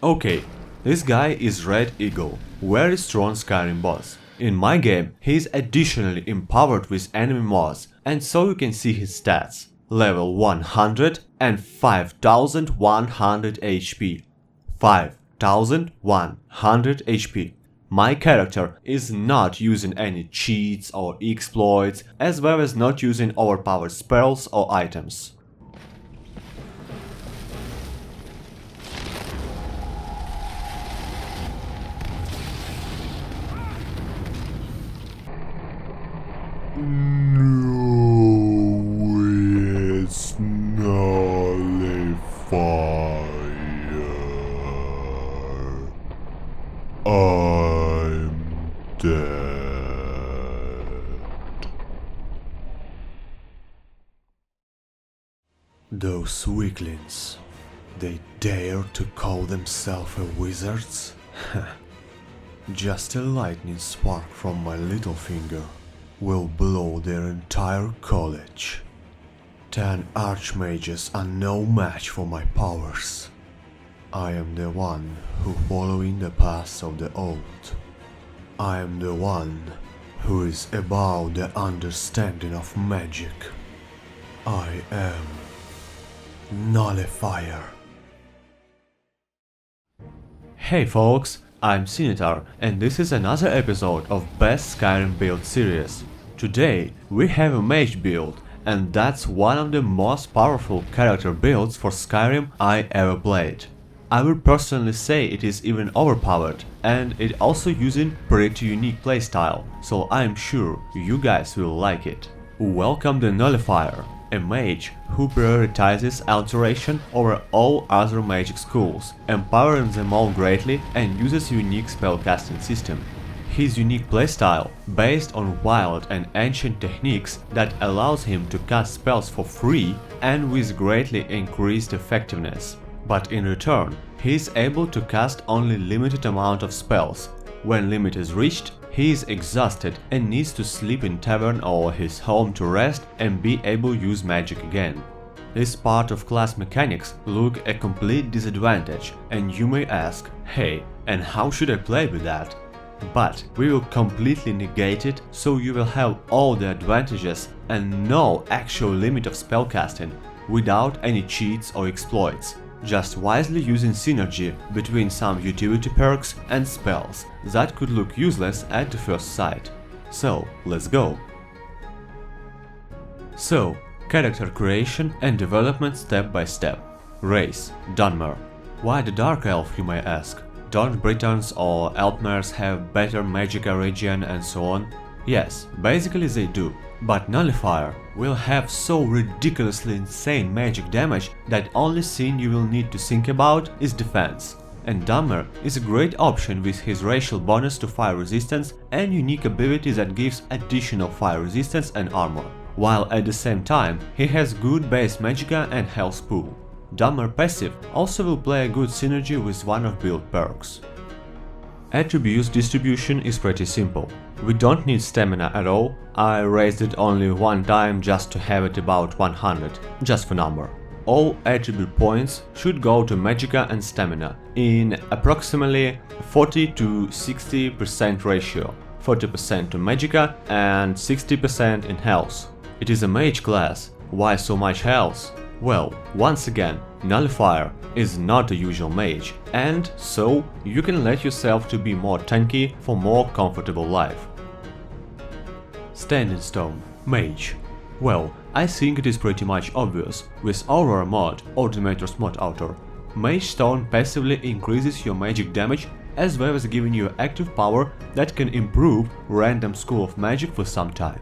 Okay, this guy is Red Eagle, very strong Skyrim boss. In my game, he is additionally empowered with enemy mods, and so you can see his stats. Level 100 and 5100 HP. 5100 HP. My character is not using any cheats or exploits, as well as not using overpowered spells or items. No, it's Nullifier. I'm dead. Those weaklings, they dare to call themselves wizards? Just a lightning spark from my little finger will blow their entire college. 10 archmages are no match for my powers. I am the one who following the paths of the old. I am the one who is above the understanding of magic. I am Nullifier. Hey folks, I'm Sinitar, and this is another episode of Best Skyrim Build series. Today we have a Mage build, and that's one of the most powerful character builds for Skyrim I ever played. I would personally say it is even overpowered, and it also using pretty unique playstyle, so I'm sure you guys will like it. Welcome the Nullifier, a mage who prioritizes alteration over all other magic schools, empowering them all greatly and uses unique spellcasting system. His unique playstyle, based on wild and ancient techniques that allows him to cast spells for free and with greatly increased effectiveness. But in return, he is able to cast only limited amount of spells. When limit is reached, he is exhausted and needs to sleep in tavern or his home to rest and be able to use magic again. This part of class mechanics look a complete disadvantage, and you may ask, hey, and how should I play with that? But we will completely negate it, so you will have all the advantages and no actual limit of spellcasting, without any cheats or exploits. Just wisely using synergy between some utility perks and spells that could look useless at the first sight. So, let's go! So, character creation and development step by step. Race, Dunmer. Why the Dark Elf, you may ask? Don't Britons or Elfmers have better magica region and so on? Yes, basically they do. But Nullifier will have so ridiculously insane magic damage that only thing you will need to think about is defense. And Dunmer is a great option with his racial bonus to fire resistance and unique ability that gives additional fire resistance and armor, while at the same time he has good base magica and health pool. Dunmer passive also will play a good synergy with one of build perks. Attributes distribution is pretty simple. We don't need stamina at all, I raised it only one time just to have it about 100, just for number. All attribute points should go to magica and stamina in approximately 40 to 60% ratio, 40% to magica and 60% in health. It is a mage class, why so much health? Well, once again, Nullifier is not a usual mage, and so you can let yourself to be more tanky for more comfortable life. Standing Stone, Mage. Well, I think it is pretty much obvious. With our mod, Ordinator's mod author, Mage Stone passively increases your magic damage as well as giving you active power that can improve random school of magic for some time.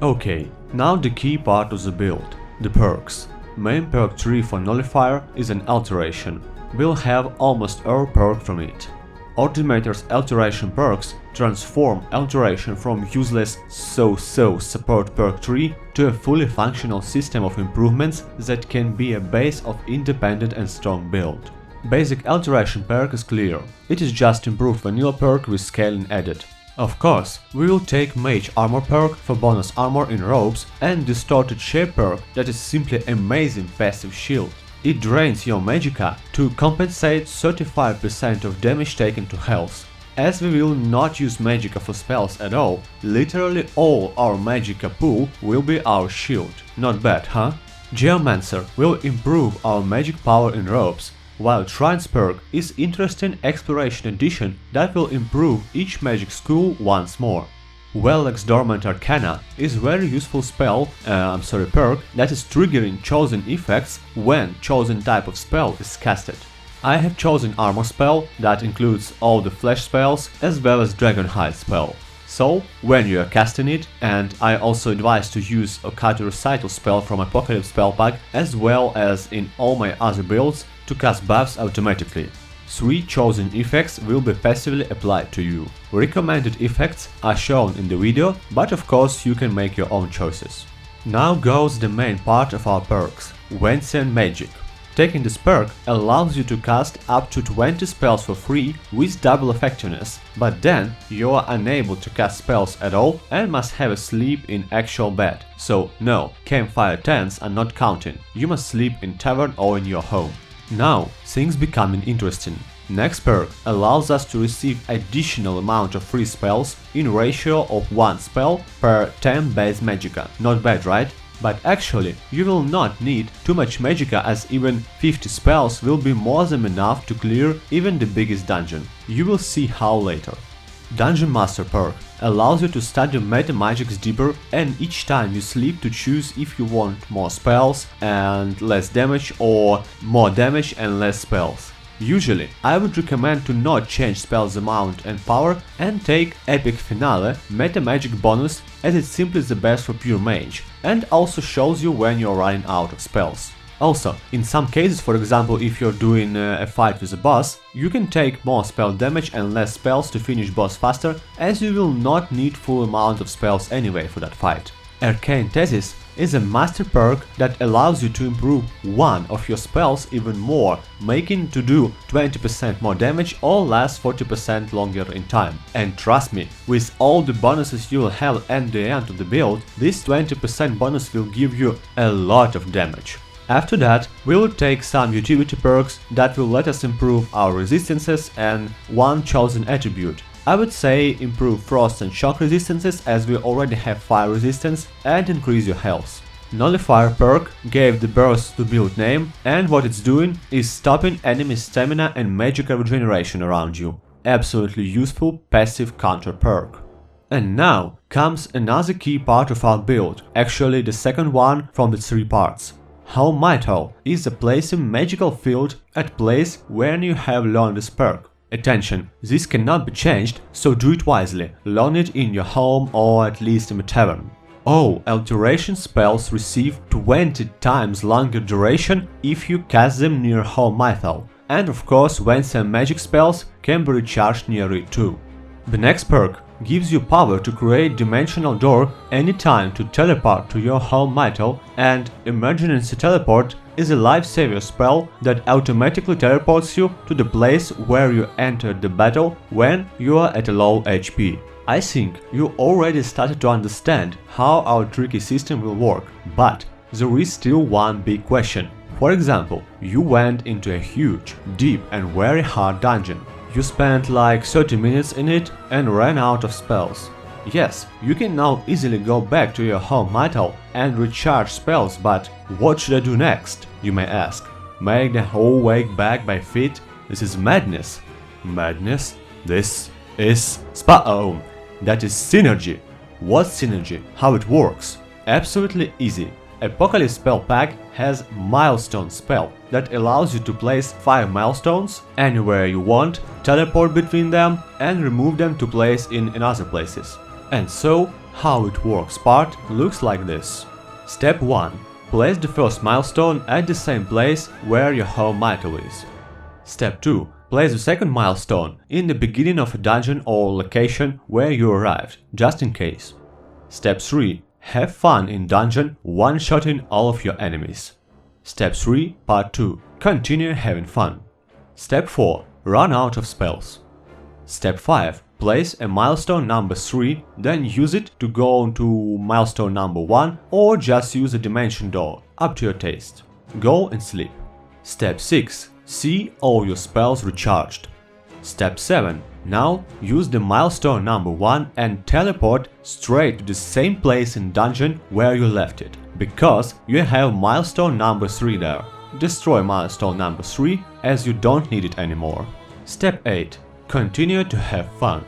Okay, now the key part of the build, the perks. Main perk tree for Nullifier is an alteration. We'll have almost every perk from it. Ordinator's alteration perks transform alteration from useless so-so support perk tree to a fully functional system of improvements that can be a base of independent and strong build. Basic alteration perk is clear. It is just improved vanilla perk with scaling added. Of course, we will take Mage Armor perk for bonus armor in robes and Distorted Shape perk that is simply amazing passive shield. It drains your magicka to compensate 35% of damage taken to health. As we will not use magicka for spells at all, literally all our magicka pool will be our shield. Not bad, huh? Geomancer will improve our magic power in ropes, while Shrines perk is interesting exploration addition that will improve each magic school once more. Wellek's Dormant Arcana is very useful perk that is triggering chosen effects when chosen type of spell is casted. I have chosen armor spell that includes all the flash spells as well as Dragonhide spell. So, when you are casting it, and I also advise to use Occult Recital spell from Apocalypse spell pack as well as in all my other builds to cast buffs automatically. 3 chosen effects will be passively applied to you. Recommended effects are shown in the video, but of course you can make your own choices. Now goes the main part of our perks, Ancient Magic. Taking this perk allows you to cast up to 20 spells for free with double effectiveness, but then you are unable to cast spells at all and must have a sleep in actual bed. So no, campfire tents are not counting, you must sleep in tavern or in your home. Now, things becoming interesting. Next perk allows us to receive additional amount of free spells in ratio of 1 spell per 10 base magicka. Not bad, right? But actually, you will not need too much magicka as even 50 spells will be more than enough to clear even the biggest dungeon. You will see how later. Dungeon Master perk allows you to study meta magics deeper and each time you sleep to choose if you want more spells and less damage or more damage and less spells. Usually, I would recommend to not change spells amount and power and take Epic Finale meta magic bonus as it's simply the best for pure mage and also shows you when you're running out of spells. Also, in some cases, for example, if you're doing a fight with a boss, you can take more spell damage and less spells to finish boss faster, as you will not need full amount of spells anyway for that fight. Arcane Thesis is a master perk that allows you to improve one of your spells even more, making to do 20% more damage or last 40% longer in time. And trust me, with all the bonuses you will have at the end of the build, this 20% bonus will give you a lot of damage. After that, we will take some utility perks that will let us improve our resistances and one chosen attribute. I would say improve frost and shock resistances as we already have fire resistance and increase your health. Nullifier perk gave the burst to build name and what it's doing is stopping enemy stamina and magical regeneration around you. Absolutely useful passive counter perk. And now comes another key part of our build, actually the second one from the 3 parts. How Vital is a placing magical field at place when you have learned this perk. Attention, this cannot be changed, so do it wisely, learn it in your home or at least in a tavern. All alteration spells receive 20 times longer duration if you cast them near How Vital, and of course Ancient magic spells can be recharged near it too. The next perk gives you power to create dimensional door anytime to teleport to your home vital, and Emergency Teleport is a lifesaver spell that automatically teleports you to the place where you entered the battle when you are at a low HP. I think you already started to understand how our tricky system will work, but there is still one big question. For example, you went into a huge, deep and very hard dungeon. You spent like 30 minutes in it and ran out of spells. Yes, you can now easily go back to your home vital and recharge spells, but what should I do next, you may ask? Make the whole way back by feet? This is madness. Madness? This is that is synergy. What's synergy? How it works? Absolutely easy. Apocalypse spell pack has milestone spell that allows you to place 5 milestones anywhere you want, teleport between them and remove them to place in other places. And so, how it works part looks like this. Step 1. Place the first milestone at the same place where your home vital is. Step 2. Place the second milestone in the beginning of a dungeon or location where you arrived, just in case. Step 3. Have fun in dungeon, one-shotting all of your enemies. Step 3, Part 2. Continue having fun. Step 4. Run out of spells. Step 5. Place a milestone number 3, then use it to go to milestone number 1 or just use a dimension door, up to your taste. Go and sleep. Step 6. See all your spells recharged. Step 7. Now use the milestone number 1 and teleport straight to the same place in dungeon where you left it, because you have milestone number 3 there. Destroy milestone number 3 as you don't need it anymore. Step 8. Continue to have fun.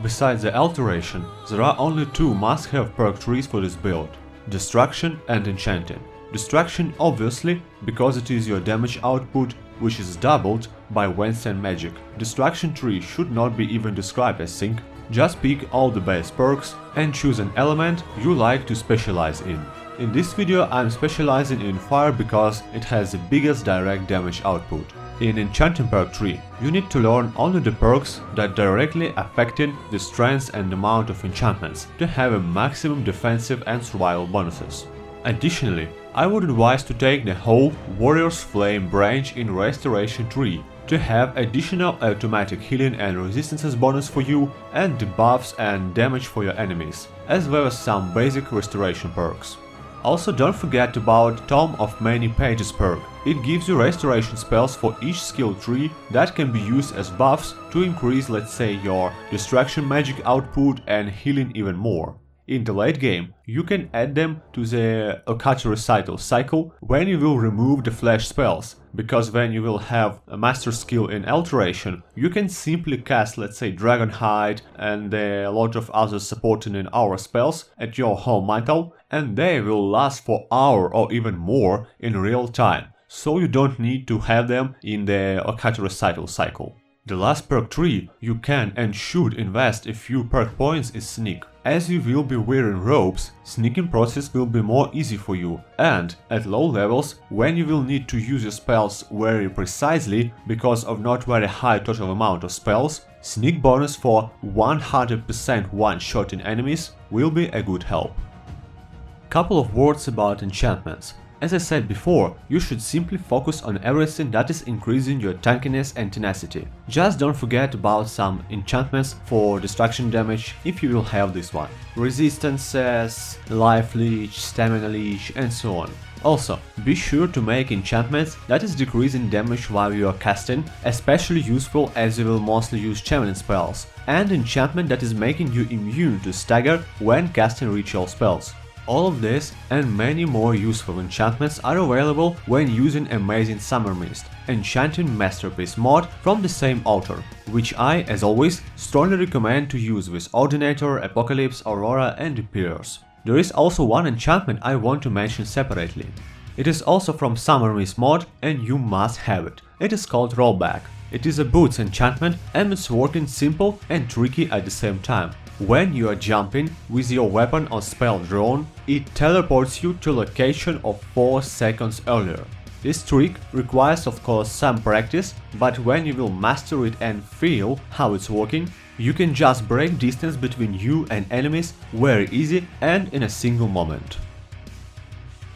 Besides the alteration, there are only 2 must-have perk trees for this build: Destruction and Enchanting. Destruction obviously, because it is your damage output, which is doubled by Wednesday magic. Destruction tree should not be even described as sync. Just pick all the base perks and choose an element you like to specialize in. In this video I'm specializing in fire because it has the biggest direct damage output. In Enchanting perk tree, you need to learn only the perks that directly affecting the strength and amount of enchantments to have a maximum defensive and survival bonuses. Additionally, I would advise to take the whole Warrior's Flame branch in Restoration tree to have additional automatic healing and resistances bonus for you and debuffs and damage for your enemies, as well as some basic restoration perks. Also, don't forget about Tome of Many Pages perk. It gives you restoration spells for each skill tree that can be used as buffs to increase, let's say, your destruction magic output and healing even more. In the late game, you can add them to the Okkachi Recital cycle when you will remove the flash spells, because when you will have a master skill in alteration, you can simply cast, let's say, Dragonhide and a lot of other supporting in aura spells at your home mantle, and they will last for hour or even more in real time, so you don't need to have them in the Okkachi Recital cycle. The last perk tree you can and should invest a few perk points is Sneak. As you will be wearing robes, sneaking process will be more easy for you, and at low levels, when you will need to use your spells very precisely because of not very high total amount of spells, sneak bonus for 100% one-shotting enemies will be a good help. Couple of words about enchantments. As I said before, you should simply focus on everything that is increasing your tankiness and tenacity. Just don't forget about some enchantments for destruction damage if you will have this one. Resistances, life leech, stamina leech and so on. Also, be sure to make enchantments that is decreasing damage while you are casting, especially useful as you will mostly use channeling spells, and enchantment that is making you immune to stagger when casting ritual spells. All of this and many more useful enchantments are available when using Amazing Summer Mist, Enchanting Masterpiece mod from the same author, which I, as always, strongly recommend to use with Ordinator, Apocalypse, Aurora and Imperials. There is also one enchantment I want to mention separately. It is also from Summer Mist mod and you must have it. It is called Rollback. It is a boots enchantment and it's working simple and tricky at the same time. When you are jumping with your weapon or spell drawn, it teleports you to a location of 4 seconds earlier. This trick requires of course some practice, but when you will master it and feel how it's working, you can just break distance between you and enemies very easy and in a single moment.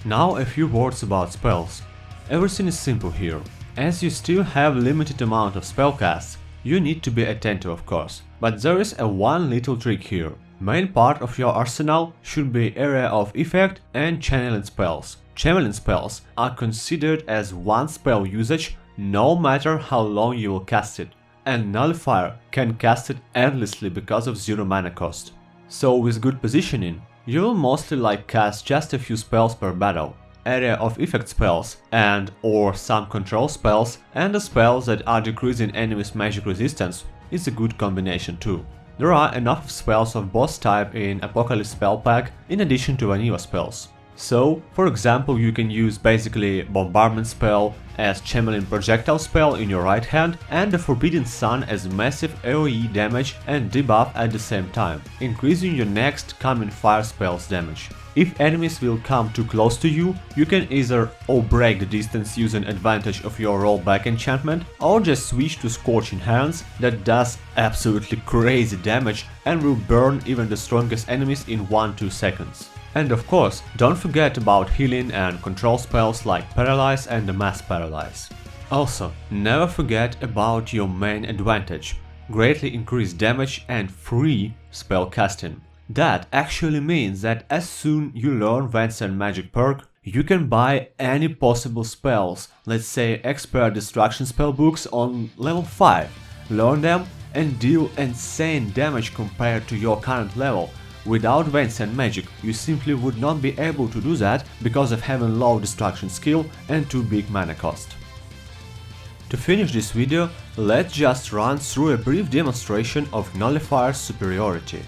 Now a few words about spells. Everything is simple here. As you still have limited amount of spellcasts, you need to be attentive of course, but there is a one little trick here. Main part of your arsenal should be area of effect and channeling spells. Channeling spells are considered as one spell usage no matter how long you will cast it, and Nullifier can cast it endlessly because of 0 mana cost. So with good positioning, you will mostly cast just a few spells per battle. Area of effect spells and or some control spells and the spells that are decreasing enemies' magic resistance is a good combination too. There are enough spells of boss type in Apocalypse spell pack in addition to vanilla spells. So, for example, you can use basically Bombardment spell as channeling projectile spell in your right hand and the Forbidden Sun as massive AoE damage and debuff at the same time, increasing your next coming fire spell's damage. If enemies will come too close to you, you can either break the distance using advantage of your rollback enchantment, or just switch to Scorching Hands that does absolutely crazy damage and will burn even the strongest enemies in 1-2 seconds. And of course, don't forget about healing and control spells like Paralyze and the Mass Paralyze. Also, never forget about your main advantage, greatly increased damage and free spell casting. That actually means that as soon you learn Wednesday magic perk, You can buy any possible spells, let's say expert destruction spellbooks on level 5, learn them and deal insane damage compared to your current level. Without vents and magic, you simply would not be able to do that because of having low destruction skill and too big mana cost. To finish this video, let's just run through a brief demonstration of Nullifier's superiority.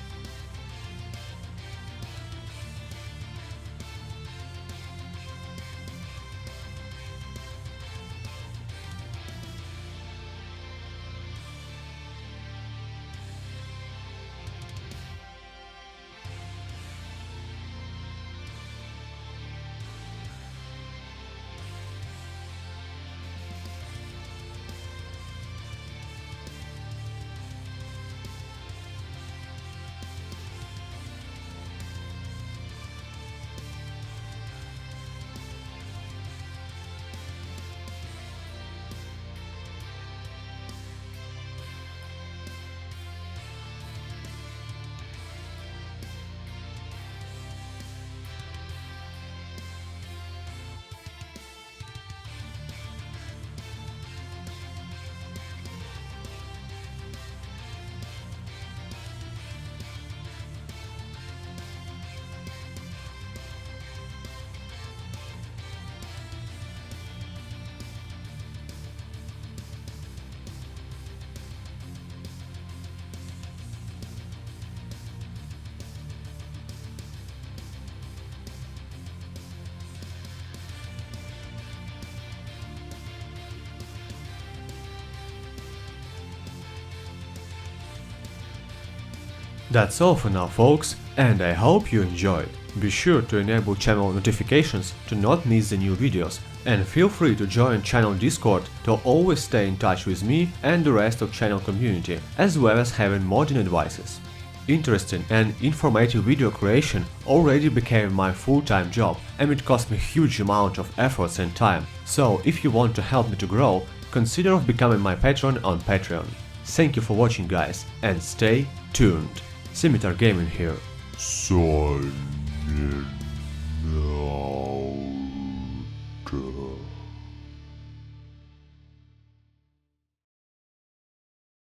That's all for now, folks, and I hope you enjoyed. Be sure to enable channel notifications to not miss the new videos, and feel free to join channel Discord to always stay in touch with me and the rest of channel community, as well as having modding advices. Interesting and informative video creation already became my full-time job, and it cost me a huge amount of efforts and time, so if you want to help me to grow, consider becoming my patron on Patreon. Thank you for watching, guys, and stay tuned. Sinitar Gaming here. Signing out.